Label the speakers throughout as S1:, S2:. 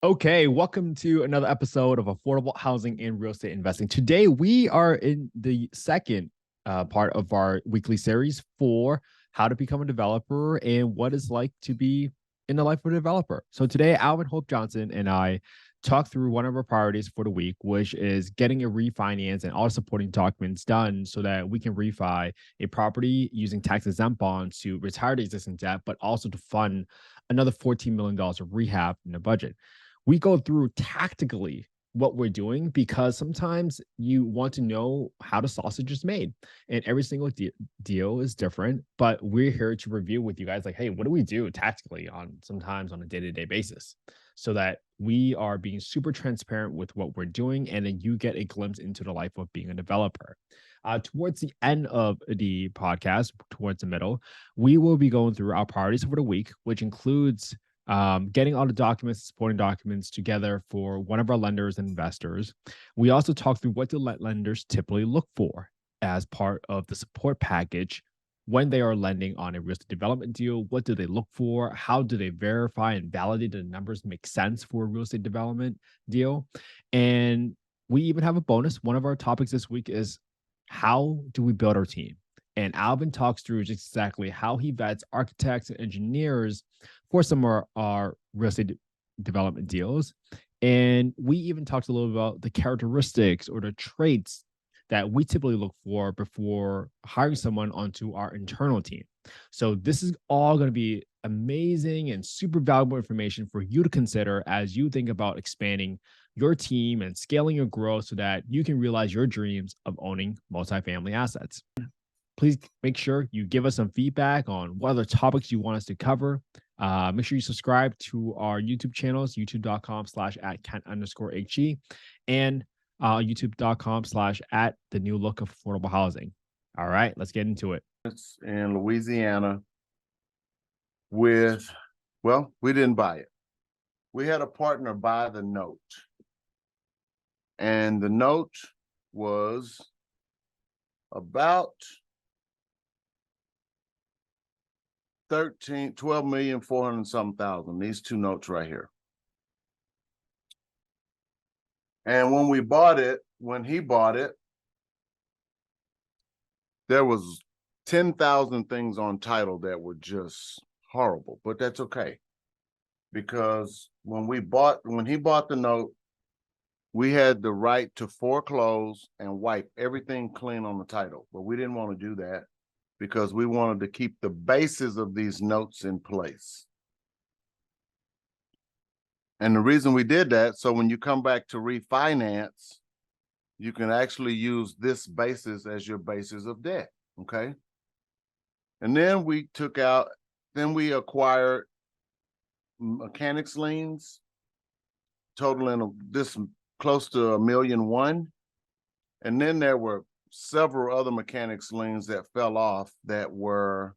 S1: Okay, welcome to another episode of Affordable Housing and Real Estate Investing. Today, we are in the second part of our weekly series for how to become a developer and what it's like to be in the life of a developer. So today, Alvin Hope Johnson and I talk through one of our priorities for the week, which is getting a refinance and all the supporting documents done so that we can refi a property using tax-exempt bonds to retire the existing debt, but also to fund another $14 million of rehab in the budget. We go through tactically what we're doing because sometimes you want to know how the sausage is made, and every single deal is different. But we're here to review with you guys, like, hey, what do we do tactically on sometimes on a day-to-day basis, so that we are being super transparent with what we're doing, and then you get a glimpse into the life of being a developer. Towards the end of the podcast, towards the middle, we will be going through our priorities for the week, which includes getting all the documents, supporting documents together for one of our lenders and investors. We also talk through what do lenders typically look for as part of the support package when they are lending on a real estate development deal. What do they look for? How do they verify and validate the numbers make sense for a real estate development deal? And we even have a bonus. One of our topics this week is how do we build our team? And Alvin talks through just exactly how he vets architects and engineers for some of our real estate development deals. And we even talked a little about the characteristics or the traits that we typically look for before hiring someone onto our internal team. So this is all going to be amazing and super valuable information for you to consider as you think about expanding your team and scaling your growth so that you can realize your dreams of owning multifamily assets. Please make sure you give us some feedback on what other topics you want us to cover. Make sure you subscribe to our YouTube channels, youtube.com/@Kent_HE and youtube.com/@ the new look of affordable housing. All right, let's get into it.
S2: It's in Louisiana we didn't buy it. We had a partner buy the note. And the note was about 12,400,000, these two notes right here. And when he bought it, there was 10,000 things on title that were just horrible, but that's okay. Because when he bought the note, we had the right to foreclose and wipe everything clean on the title, but we didn't want to do that because we wanted to keep the basis of these notes in place. And the reason we did that, so when you come back to refinance, you can actually use this basis as your basis of debt, okay? And then we acquired mechanics liens, totaling this close to $1.1 million. And then there were several other mechanics liens that fell off that were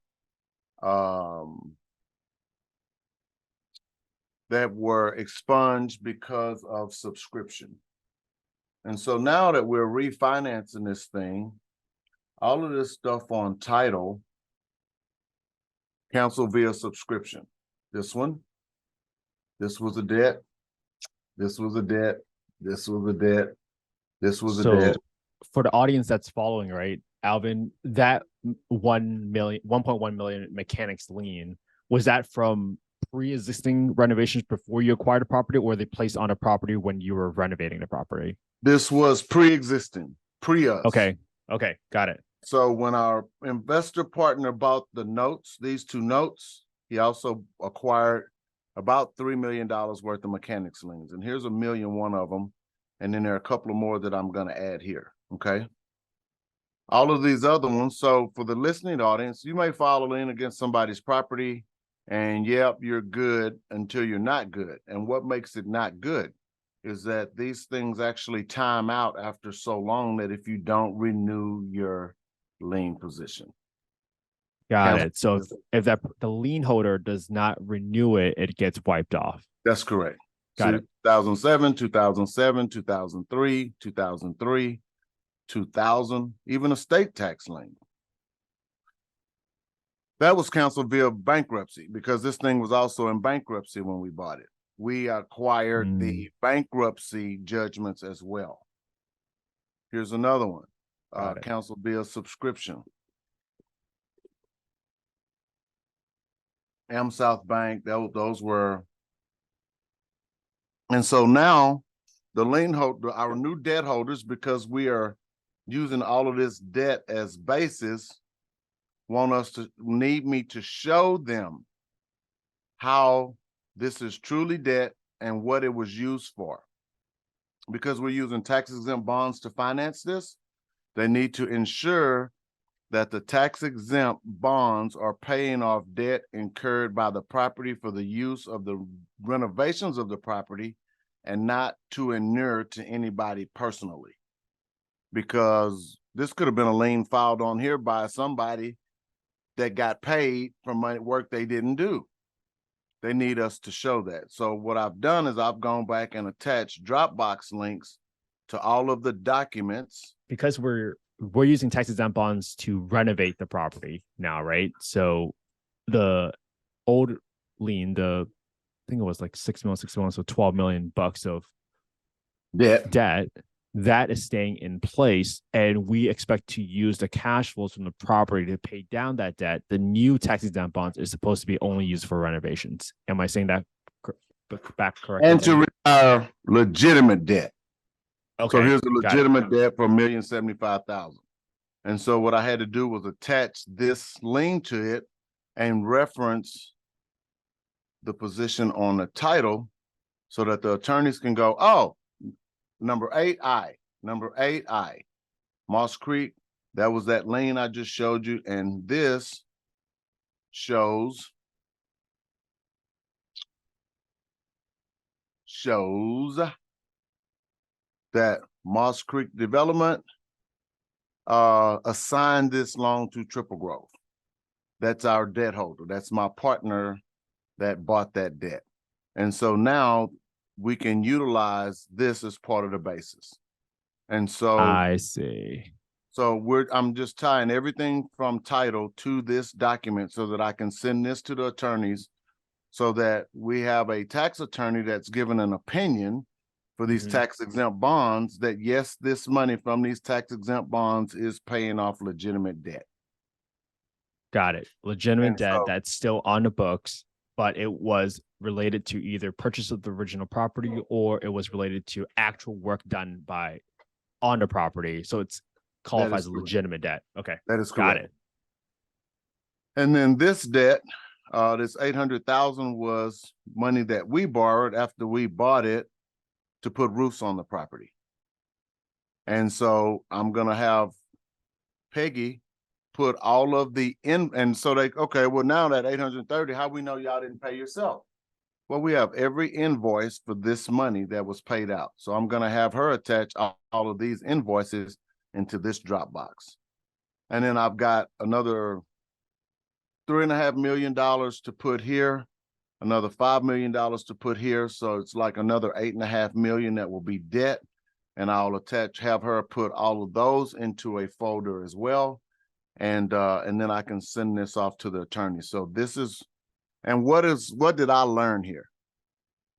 S2: expunged because of subscription. And so now that we're refinancing this thing, all of this stuff on title canceled via subscription. This one, this was a debt, this was a debt, this was a debt, this was a debt.
S1: For the audience that's following, right, Alvin, that 1.1 million mechanics lien, was that from pre-existing renovations before you acquired a property, or they placed on a property when you were renovating the property?
S2: This was pre-existing, pre-us.
S1: Okay, got it.
S2: So when our investor partner bought the notes, these two notes, he also acquired about $3 million worth of mechanics liens. And here's $1.1 million of them. And then there are a couple of more that I'm going to add here. Okay. All of these other ones. So for the listening audience, you may file a lien against somebody's property and yep, you're good until you're not good. And what makes it not good is that these things actually time out after so long that if you don't renew your lien position.
S1: Got it. So if the lien holder does not renew it, it gets wiped off.
S2: That's correct.
S1: Got it.
S2: 2007, 2007, 2003, 2003, 2000, even a state tax lien. That was canceled via bankruptcy because this thing was also in bankruptcy when we bought it. we acquired
S1: Mm.
S2: the bankruptcy judgments as well. Here's another one, council bill subscription. South Bank, those were. And so now the lien holder, our new debt holders, because we are using all of this debt as basis, need me to show them how this is truly debt and what it was used for. Because we're using tax-exempt bonds to finance this, they need to ensure that the tax-exempt bonds are paying off debt incurred by the property for the use of the renovations of the property and not to inure to anybody personally. Because this could have been a lien filed on here by somebody that got paid for work they didn't do. They need us to show that. So what I've done is I've gone back and attached Dropbox links to all of the documents.
S1: Because we're using tax-exempt bonds to renovate the property now, right? So the old lien, I think it was like 6 million, so $12 million of debt, that is staying in place, and we expect to use the cash flows from the property to pay down that debt. The new tax-exempt bonds is supposed to be only used for renovations. Am I saying that back correctly?
S2: And to retire legitimate debt.
S1: Okay.
S2: So here's a legitimate debt for $1,075,000. And so what I had to do was attach this lien to it and reference the position on the title so that the attorneys can go, oh, number 8I, Moss Creek, that was that lien I just showed you. And this shows that Moss Creek Development assigned this loan to Triple Grove. That's our debt holder. That's my partner that bought that debt. And so now we can utilize this as part of the basis. And so
S1: I see.
S2: So I'm just tying everything from title to this document so that I can send this to the attorneys so that we have a tax attorney that's given an opinion for these tax-exempt bonds that, yes, this money from these tax-exempt bonds is paying off legitimate debt.
S1: Got it. Legitimate debt that's still on the books, but it was related to either purchase of the original property or it was related to actual work done on the property. So it's qualifies as legitimate debt. Okay.
S2: That is correct.
S1: Got it.
S2: And then this debt, this $800,000 was money that we borrowed after we bought it to put roofs on the property. And so I'm going to have Peggy put all of the and so okay, well, now that 830, how we know y'all didn't pay yourself? Well, we have every invoice for this money that was paid out. So I'm going to have her attach all of these invoices into this Dropbox. And then I've got another $3.5 million to put here, another $5 million to put here. So it's like another $8.5 million that will be debt. And I'll have her put all of those into a folder as well. And then I can send this off to the attorney. So this is, and what did I learn here?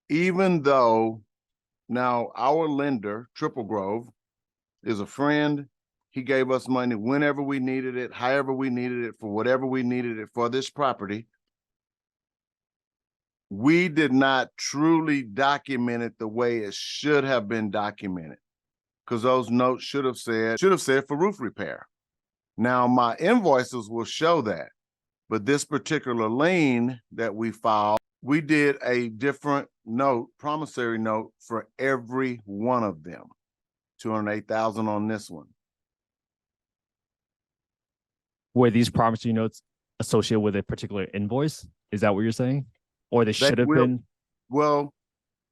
S2: Even though now our lender, Triple Grove, is a friend, he gave us money whenever we needed it, however we needed it, for whatever we needed it for this property. We did not truly document it the way it should have been documented, because those notes should have said for roof repair. Now my invoices will show that, but this particular lien that we filed, we did a different note, promissory note for every one of them. $208,000 on this one.
S1: Were these promissory notes associated with a particular invoice? Is that what you're saying? Or they should have been?
S2: Well,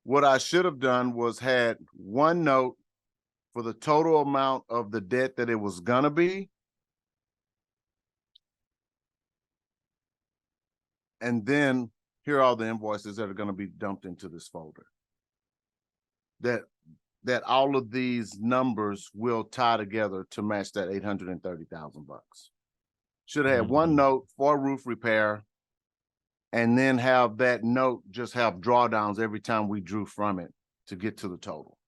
S2: what I should have done was had one note for the total amount of the debt that it was gonna be. And then here are all the invoices that are gonna be dumped into this folder. That all of these numbers will tie together to match that $830,000. Should have had one note for roof repair and then have that note just have drawdowns every time we drew from it to get to the total.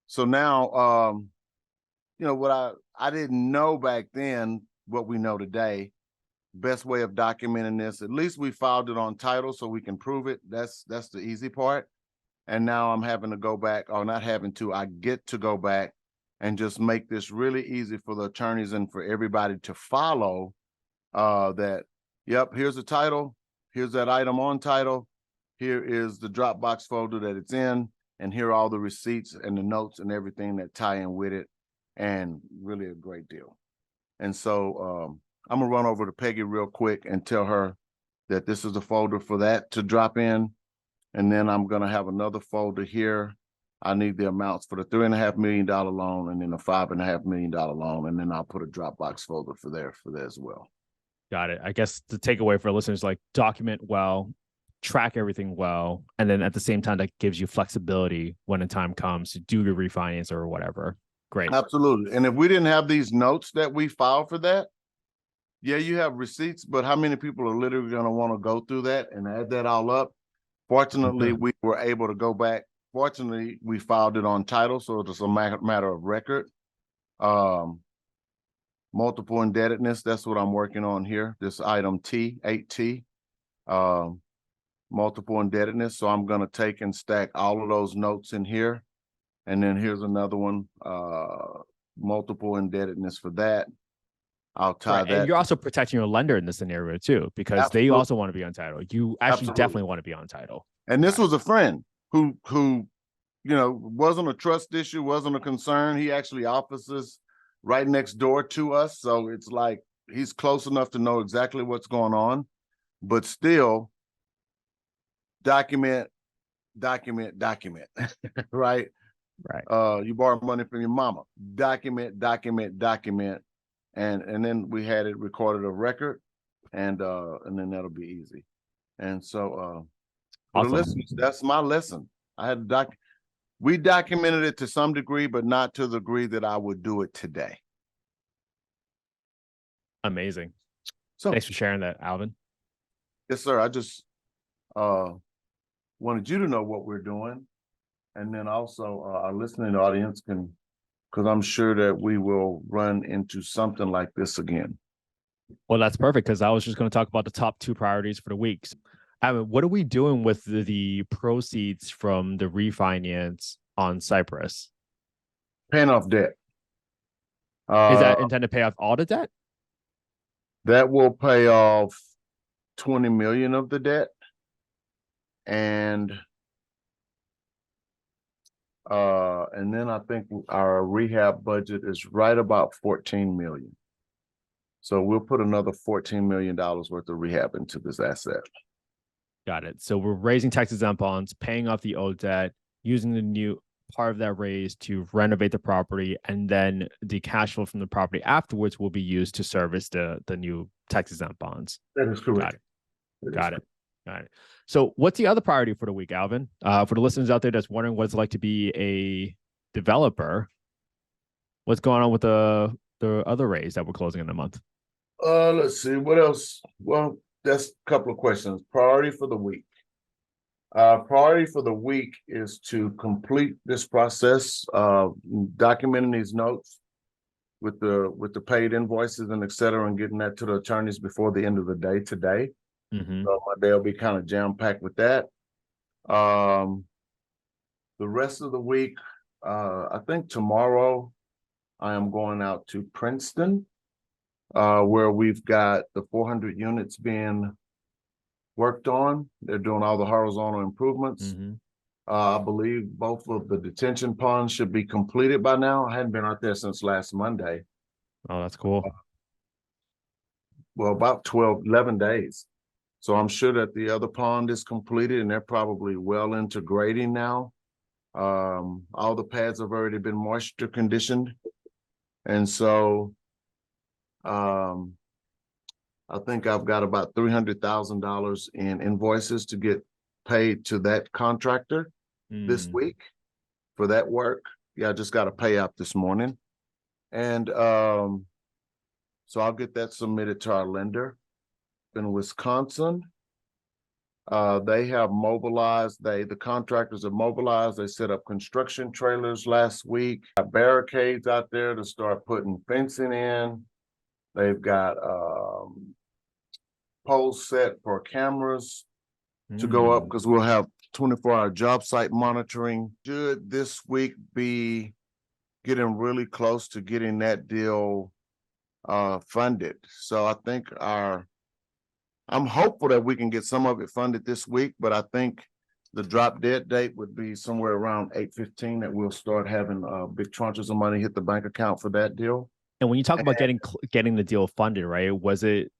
S2: So now, what I didn't know back then, what we know today, best way of documenting this, at least we filed it on title so we can prove it. That's the easy part. And now I'm having to go back, or not having to, I get to go back and just make this really easy for the attorneys and for everybody to follow that, yep, here's the title, here's that item on title, here is the Dropbox folder that it's in, and here are all the receipts and the notes and everything that tie in with it, and really a great deal. And so I'm gonna run over to Peggy real quick and tell her that this is a folder for that to drop in. And then I'm gonna have another folder here. I need the amounts for the $3.5 million loan and then the $5.5 million loan. And then I'll put a Dropbox folder for that as well.
S1: Got it. I guess the takeaway for listeners, like, document well, track everything well, and then at the same time, that gives you flexibility when the time comes to do your refinance or whatever. Great.
S2: Absolutely. And if we didn't have these notes that we filed for that, yeah, you have receipts, but how many people are literally going to want to go through that and add that all up? Fortunately, we were able to go back. Fortunately, we filed it on title, so it's a matter of record. Multiple indebtedness, that's what I'm working on here. This item T, 8T, multiple indebtedness. So I'm going to take and stack all of those notes in here. And then here's another one, multiple indebtedness for that. I'll tie that.
S1: And you're also protecting your lender in this scenario too, because
S2: Absolutely.
S1: they also want to be on title. You actually
S2: Absolutely.
S1: definitely want to be on title.
S2: And this was a friend who wasn't a trust issue, wasn't a concern. He actually offices right next door to us. So it's like he's close enough to know exactly what's going on, but still document, right?
S1: Right.
S2: You borrow money from your mama, document. And then we had it recorded a record, and then that'll be easy. And so for the listeners, that's my lesson. I had we documented it to some degree, but not to the degree that I would do it today.
S1: Amazing.
S2: So
S1: thanks for sharing that, Alvin.
S2: Yes, sir. I just wanted you to know what we're doing. And then also our listening audience can, because I'm sure that we will run into something like this again.
S1: Well, that's perfect, because I was just going to talk about the top 2 priorities for the weeks. What are we doing with the proceeds from the refinance on Cyprus?
S2: Paying off debt.
S1: Is that intended to pay off all the debt?
S2: That will pay off 20 million of the debt. And then I think our rehab budget is right about 14 million. So we'll put another $14 million worth of rehab into this asset.
S1: Got it. So we're raising tax-exempt bonds, paying off the old debt, using the new part of that raise to renovate the property, and then the cash flow from the property afterwards will be used to service the new tax-exempt bonds.
S2: That is correct.
S1: Got it. So what's the other priority for the week, Alvin? For the listeners out there that's wondering what it's like to be a developer, what's going on with the other raise that we're closing in a month?
S2: Let's see. What else? Well, that's a couple of questions. Priority for the week. Priority for the week is to complete this process of documenting these notes with the paid invoices and et cetera, and getting that to the attorneys before the end of the day today.
S1: Mm-hmm.
S2: So my day will be kind of jam-packed with that. The rest of the week, I think tomorrow I am going out to Princeton, where we've got the 400 units being worked on. They're doing all the horizontal improvements.
S1: Mm-hmm.
S2: I believe both of the detention ponds should be completed by now. I hadn't been out there since last Monday.
S1: Oh, that's cool.
S2: Well, about 11 days. So I'm sure that the other pond is completed and they're probably well into grading now. All the pads have already been moisture conditioned. And so I think I've got about $300,000 in invoices to get paid to that contractor this week for that work. Yeah, I just got a payout this morning. And so I'll get that submitted to our lender in Wisconsin. They have mobilized, the contractors have mobilized. They set up construction trailers last week, got barricades out there to start putting fencing in. They've got poles set for cameras to go up because we'll have 24-hour job site monitoring. Should this week be getting really close to getting that deal funded? So I think I'm hopeful that we can get some of it funded this week, but I think the drop dead date would be somewhere around 8/15 that we'll start having big tranches of money hit the bank account for that deal.
S1: And when you talk about getting the deal funded, right? Was it?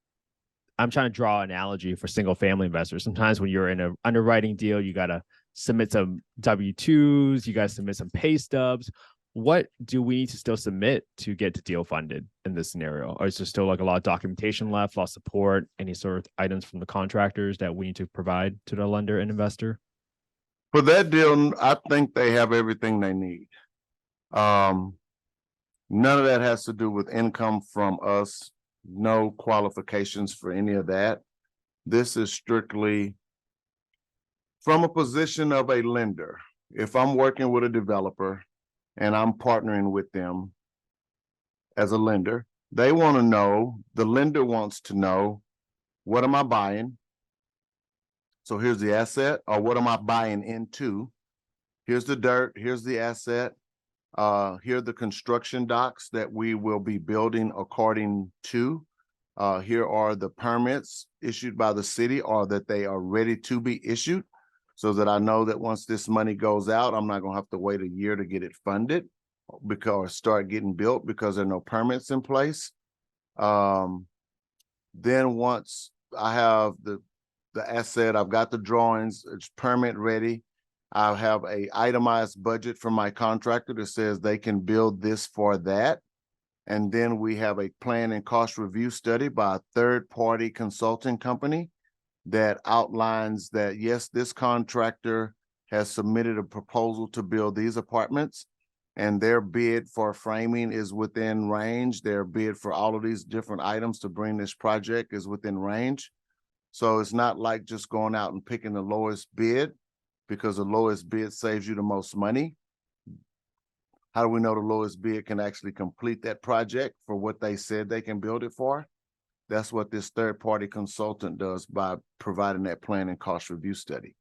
S1: I'm trying to draw an analogy for single family investors. Sometimes when you're in an underwriting deal, you got to submit some W-2s, you got to submit some pay stubs. What do we need to still submit to get the deal funded in this scenario? Or is there still like a lot of documentation left, a lot of support, any sort of items from the contractors that we need to provide to the lender and investor?
S2: For that deal, I think they have everything they need. None of that has to do with income from us. No qualifications for any of that. This is strictly from a position of a lender. If I'm working with a developer and I'm partnering with them as a lender, they want to know, the lender wants to know, what am I buying? So here's the asset, or what am I buying into? Here's the dirt, here's the asset. Here are the construction docks that we will be building according to. Here are the permits issued by the city, or that they are ready to be issued, so that I know that once this money goes out, I'm not going to have to wait a year to get it funded or start getting built because there are no permits in place. Then once I have the asset, I've got the drawings, it's permit ready. I have a itemized budget from my contractor that says they can build this for that. And then we have a plan and cost review study by a third-party consulting company that outlines that, yes, this contractor has submitted a proposal to build these apartments, and their bid for framing is within range. Their bid for all of these different items to bring this project is within range. So it's not like just going out and picking the lowest bid, because the lowest bid saves you the most money. How do we know the lowest bid can actually complete that project for what they said they can build it for? That's what this third-party consultant does by providing that plan and cost review study.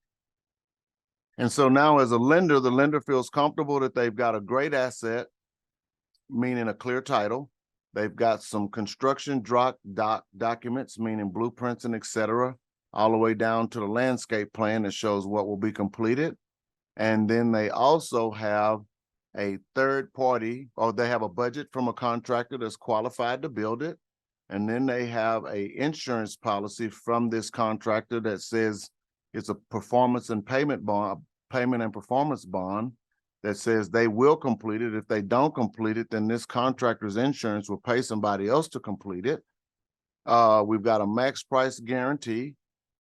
S2: And so now as a lender, the lender feels comfortable that they've got a great asset, meaning a clear title. They've got some construction documents, meaning blueprints and et cetera, all the way down to the landscape plan that shows what will be completed. And then they also have a third party, or they have a budget from a contractor that's qualified to build it. And then they have a insurance policy from this contractor that says it's a performance and payment bond, payment and performance bond, that says they will complete it. If they don't complete it, then this contractor's insurance will pay somebody else to complete it. We've got a max price guarantee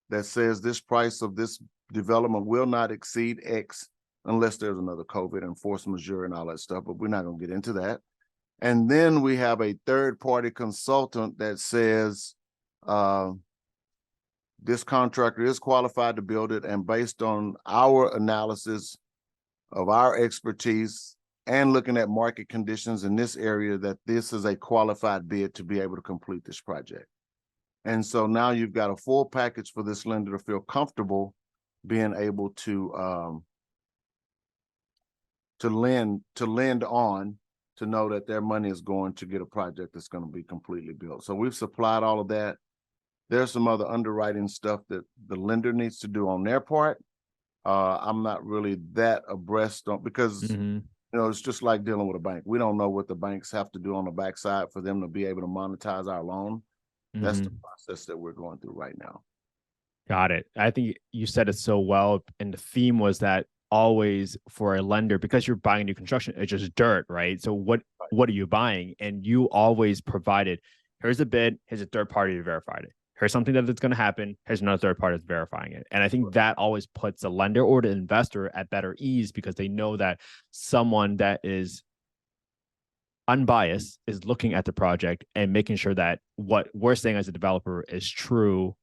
S2: that says this price of this development will not exceed X unless there's another COVID and force majeure and all that stuff, but we're not going to get into that. And then we have a third-party consultant that says this contractor is qualified to build it, and based on our analysis of our expertise and looking at market conditions in this area, that this is a qualified bid to be able to complete this project. And so now you've got a full package for this lender to feel comfortable being able to lend on, to know that their money is going to get a project that's going to be completely built. So we've supplied all of that. There's some other underwriting stuff that the lender needs to do on their part. I'm not really that abreast on, because you know, it's just like dealing with a bank. We don't know what the banks have to do on the backside for them to be able to monetize our loan. That's the process that we're going through right now.
S1: Got it. I think you said it so well. And the theme was that always for a lender, because you're buying new construction, it's just dirt, right? So what are you buying? And you always provided, here's a bid, here's a third party that verified it. Here's something that's going to happen. Here's another third party that's verifying it. And I think that always puts the lender or the investor at better ease, because they know that someone that is unbiased is looking at the project and making sure that what we're saying as a developer is true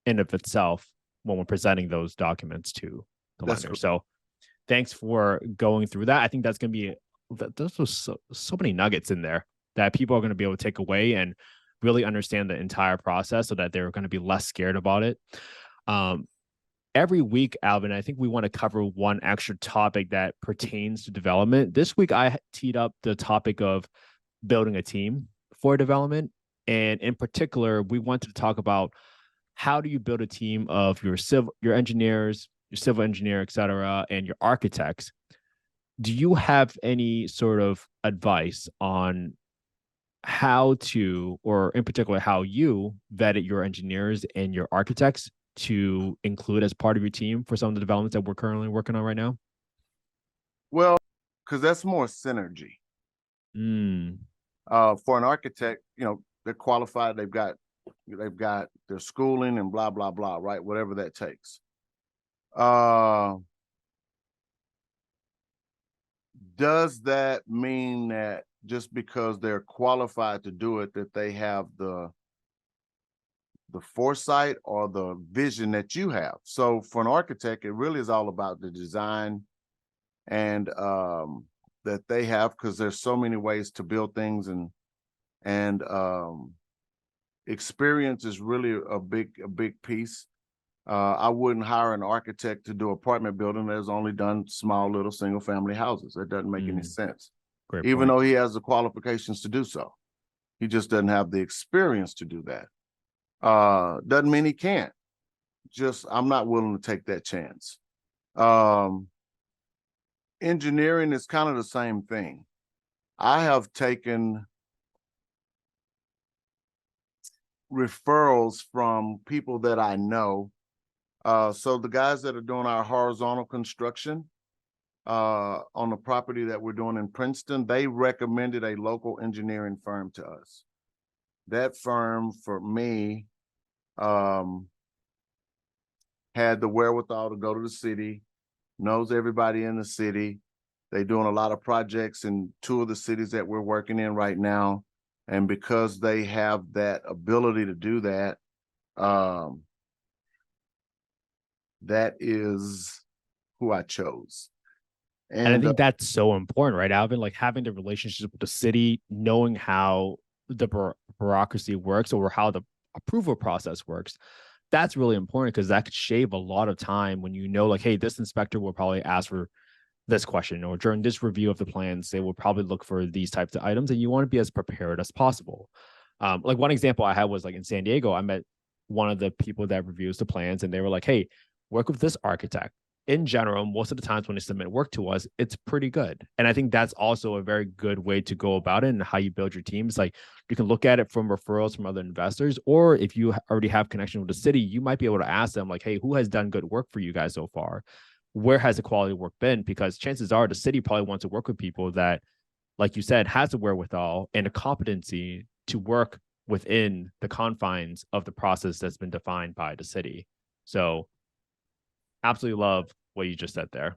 S1: in of itself, when we're presenting those documents to the
S2: That's
S1: lender. So thanks for going through that. I think that's going to be, those were so many nuggets in there that people are going to be able to take away and really understand the entire process so that they're going to be less scared about it. Every week, Alvin, I think we want to cover one extra topic that pertains to development. This week, I teed up the topic of building a team for development. And in particular, we wanted to talk about how do you build a team of your engineers, your civil engineer, et cetera, and your architects. Do you have any sort of advice on how to, or in particular, how you vetted your engineers and your architects to include as part of your team for some of the developments that we're currently working on right now?
S2: Well, because that's more synergy. For an architect, they're qualified. They've got their schooling and blah, blah, blah, right? Whatever that takes. Does that mean that just because they're qualified to do it, that they have the foresight or the vision that you have? So for an architect, it really is all about the design and that they have, because there's so many ways to build things, and experience is really a big piece. I wouldn't hire an architect to do apartment building that's only done small little single family houses. That doesn't make any sense.
S1: Great
S2: Even
S1: point.
S2: though he has the qualifications to do so. He just doesn't have the experience to do that. Doesn't mean he can't. Just, I'm not willing to take that chance. Engineering is kind of the same thing. I have taken referrals from people that I know. So the guys that are doing our horizontal construction on the property that we're doing in Princeton, they recommended a local engineering firm to us. That firm, for me, had the wherewithal to go to the city, knows everybody in the city. They're doing a lot of projects in 2 of the cities that we're working in right now. And because they have that ability to do that, that is who I chose.
S1: And I think that's so important, right, Alvin? Like having the relationship with the city, knowing how the bureaucracy works or how the approval process works. That's really important because that could shave a lot of time when you know, like, hey, this inspector will probably ask for this question, or during this review of the plans, they will probably look for these types of items, and you want to be as prepared as possible. Like one example I had was like in San Diego, I met one of the people that reviews the plans, and they were like, hey, work with this architect. In general, most of the times when they submit work to us, it's pretty good. And I think that's also a very good way to go about it and how you build your teams. Like you can look at it from referrals from other investors, or if you already have connection with the city, you might be able to ask them like, hey, who has done good work for you guys so far? Where has the quality of work been? Because chances are the city probably wants to work with people that, like you said, has the wherewithal and a competency to work within the confines of the process that's been defined by the city. So absolutely love what you just said there.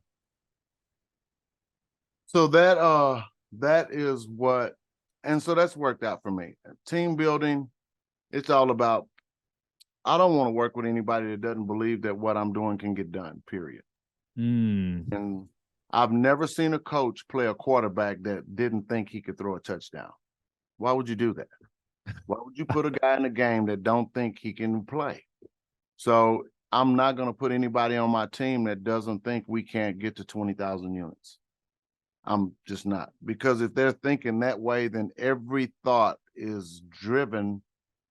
S2: So that is what, and so that's worked out for me. Team building, it's all about, I don't want to work with anybody that doesn't believe that what I'm doing can get done, period. And I've never seen a coach play a quarterback that didn't think he could throw a touchdown. Why would you do that? Why would you put a guy in a game that don't think he can play? So I'm not going to put anybody on my team that doesn't think we can't get to 20,000 units. I'm just not. Because if they're thinking that way, then every thought is driven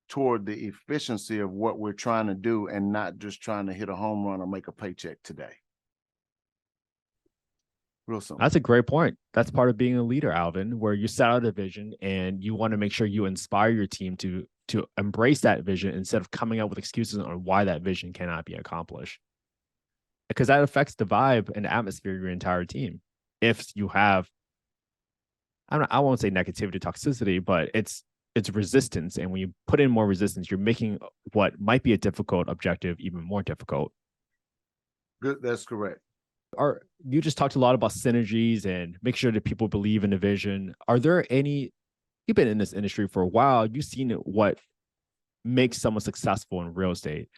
S2: toward the efficiency of what we're trying to do and not just trying to hit a home run or make a paycheck today. Real simple.
S1: That's a great point. That's part of being a leader, Alvin, where you set out a vision and you want to make sure you inspire your team to embrace that vision instead of coming up with excuses on why that vision cannot be accomplished. Because that affects the vibe and the atmosphere of your entire team. If you have, I won't say negativity, toxicity, but it's resistance. And when you put in more resistance, you're making what might be a difficult objective even more difficult.
S2: Good, that's correct.
S1: You just talked a lot about synergies and make sure that people believe in the vision. Are there any, you've been in this industry for a while, you've seen what makes someone successful in real estate.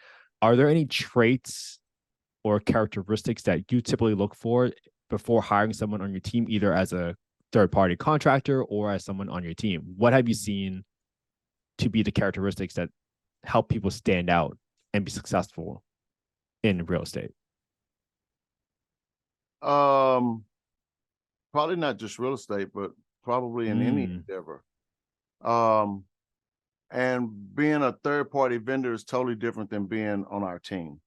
S1: are there any traits or characteristics that you typically look for before hiring someone on your team, either as a third-party contractor or as someone on your team? What have you seen to be the characteristics that help people stand out and be successful in real estate?
S2: Probably not just real estate, but probably in any endeavor. And being a third party vendor is totally different than being on our team.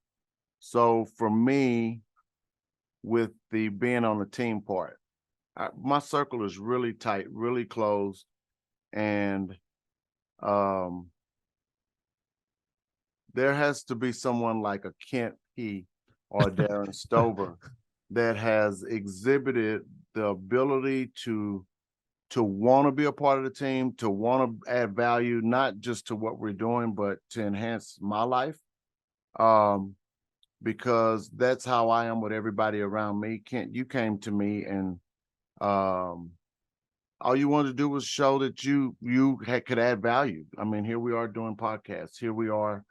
S2: So for me, with the being on the team part, my circle is really tight, really close, and there has to be someone like a Kent He or Darren Stover that has exhibited the ability to want to be a part of the team, to want to add value, not just to what we're doing, but to enhance my life. Because that's how I am with everybody around me. Kent, you came to me and all you wanted to do was show that you could add value. I mean, here we are doing podcasts. Here we are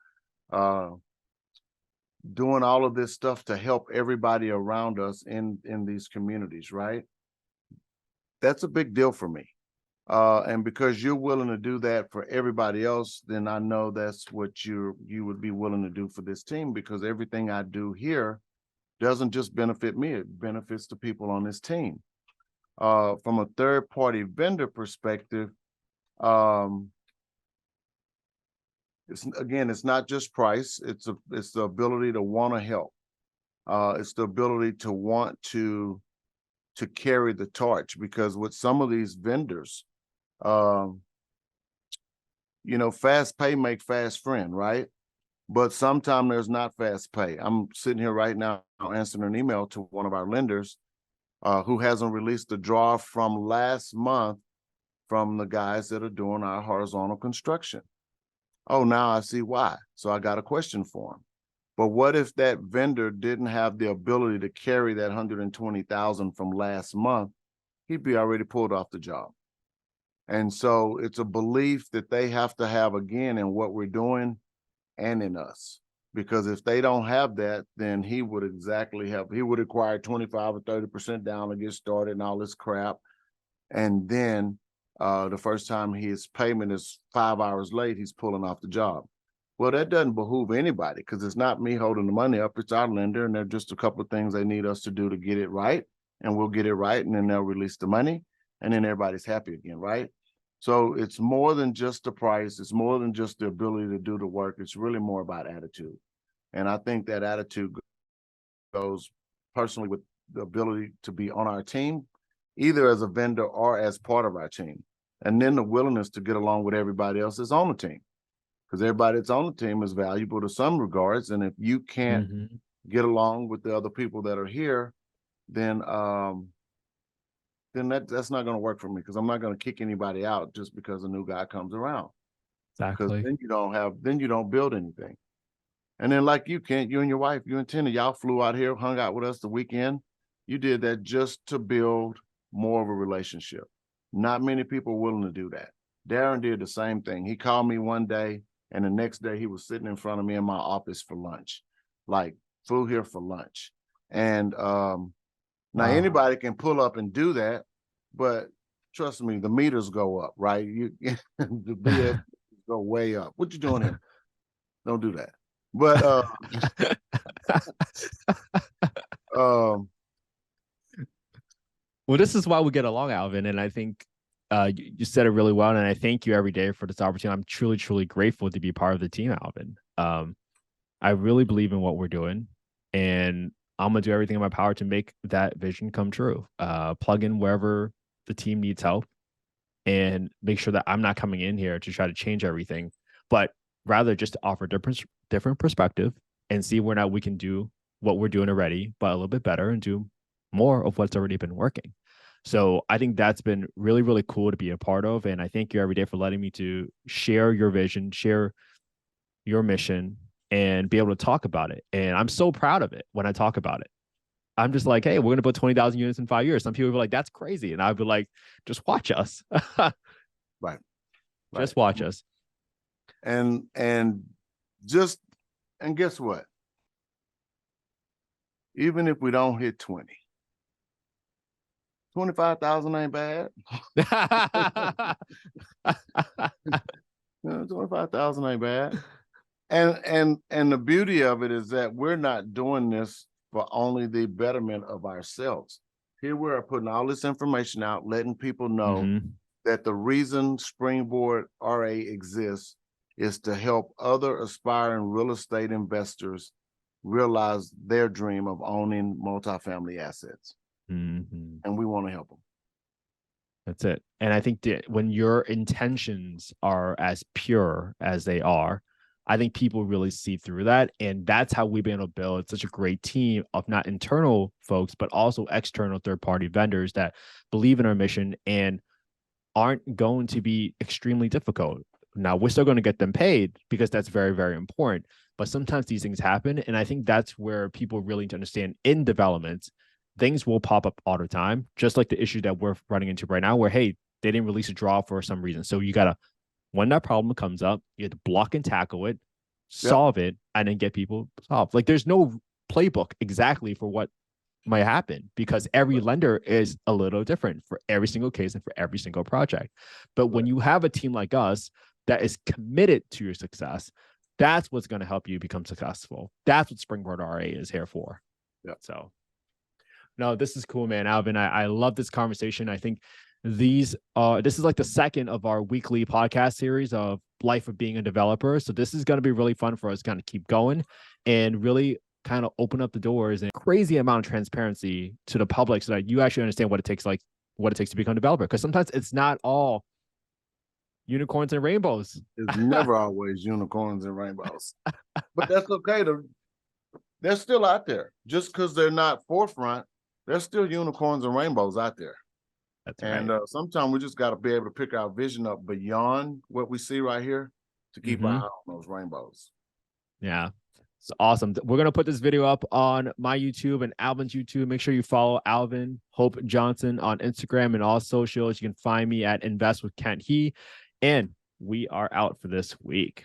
S2: doing all of this stuff to help everybody around us in these communities, right? That's a big deal for me. And because you're willing to do that for everybody else, then I know that's what you would be willing to do for this team, because everything I do here doesn't just benefit me, it benefits the people on this team. From a third party vendor perspective, it's not just price, it's the ability to want to help. It's the ability to want to carry the torch, because with some of these vendors, fast pay make fast friend, right? But sometimes there's not fast pay. I'm sitting here right now answering an email to one of our lenders who hasn't released the draw from last month from the guys that are doing our horizontal construction. Oh, now I see why. So I got a question for him. But what if that vendor didn't have the ability to carry that $120,000 from last month? He'd be already pulled off the job. And so it's a belief that they have to have, again, in what we're doing and in us. Because if they don't have that, then he would require 25 or 30% down to get started and all this crap. And then the first time his payment is 5 hours late, he's pulling off the job. Well, that doesn't behoove anybody, because it's not me holding the money up, it's our lender, and there are just a couple of things they need us to do to get it right, and we'll get it right, and then they'll release the money, and then everybody's happy again, right? So it's more than just the price, it's more than just the ability to do the work, it's really more about attitude. And I think that attitude goes personally with the ability to be on our team, either as a vendor or as part of our team. And then the willingness to get along with everybody else that's on the team, because everybody that's on the team is valuable to some regards. And if you can't get along with the other people that are here, then that's not going to work for me, because I'm not going to kick anybody out just because a new guy comes around. Because
S1: Exactly.
S2: then you don't build anything. And then, like you, Kent, you and your wife, you and Tina, y'all flew out here, hung out with us the weekend. You did that just to build more of a relationship. Not many people are willing to do that. Darren did the same thing. He called me one day, and the next day he was sitting in front of me in my office for lunch. Like, flew here for lunch. And now anybody can pull up and do that, but trust me, the meters go up, right? The BS go way up. What you doing here? Don't do that. But
S1: well, this is why we get along, Alvin. And I think you said it really well. And I thank you every day for this opportunity. I'm truly, truly grateful to be part of the team, Alvin. I really believe in what we're doing, and I'm going to do everything in my power to make that vision come true. Plug in wherever the team needs help, and make sure that I'm not coming in here to try to change everything, but rather just to offer different perspective and see where now we can do what we're doing already, but a little bit better, and do more of what's already been working. So I think that's been really, really cool to be a part of. And I thank you every day for letting me to share your vision, share your mission, and be able to talk about it. And I'm so proud of it when I talk about it. I'm just like, hey, we're going to put 20,000 units in 5 years. Some people will be like, that's crazy. And I'd be like, just watch us.
S2: Right.
S1: Just watch us.
S2: And just And guess what? Even if we don't hit 20, 25,000 ain't bad. 25,000 ain't bad. And the beauty of it is that we're not doing this for only the betterment of ourselves. Here we are putting all this information out, letting people know that the reason Springboard RA exists is to help other aspiring real estate investors realize their dream of owning multifamily assets. And we want to help them.
S1: That's it. And I think that when your intentions are as pure as they are, I think people really see through that. And that's how we've been able to build such a great team of not internal folks, but also external third-party vendors that believe in our mission and aren't going to be extremely difficult. Now, we're still going to get them paid because that's very, very important. But sometimes these things happen. And I think that's where people really need to understand in development, things will pop up all the time, just like the issue that we're running into right now, where, hey, they didn't release a draw for some reason. So you got to, when that problem comes up, you have to block and tackle it, solve it, and then get people solved. Like there's no playbook exactly for what might happen because every lender is a little different for every single case and for every single project. But when you have a team like us that is committed to your success, that's what's going to help you become successful. That's what Springboard RA is here for. So, no, this is cool, man. Alvin, I love this conversation. I think this is like the second of our weekly podcast series of life of being a developer. So this is going to be really fun for us to kind of keep going and really kind of open up the doors and crazy amount of transparency to the public so that you actually understand what it takes to become a developer. Because sometimes it's not all unicorns and rainbows.
S2: It's never always unicorns and rainbows. But that's okay. They're still out there. Just because they're not forefront, there's still unicorns and rainbows out there.
S1: That's
S2: right. And sometimes we just got to be able to pick our vision up beyond what we see right here to keep our eye on those rainbows.
S1: Yeah. It's awesome. We're going to put this video up on my YouTube and Alvin's YouTube. Make sure you follow Alvin Hope Johnson on Instagram and all socials. You can find me at Invest with Kent He. And we are out for this week.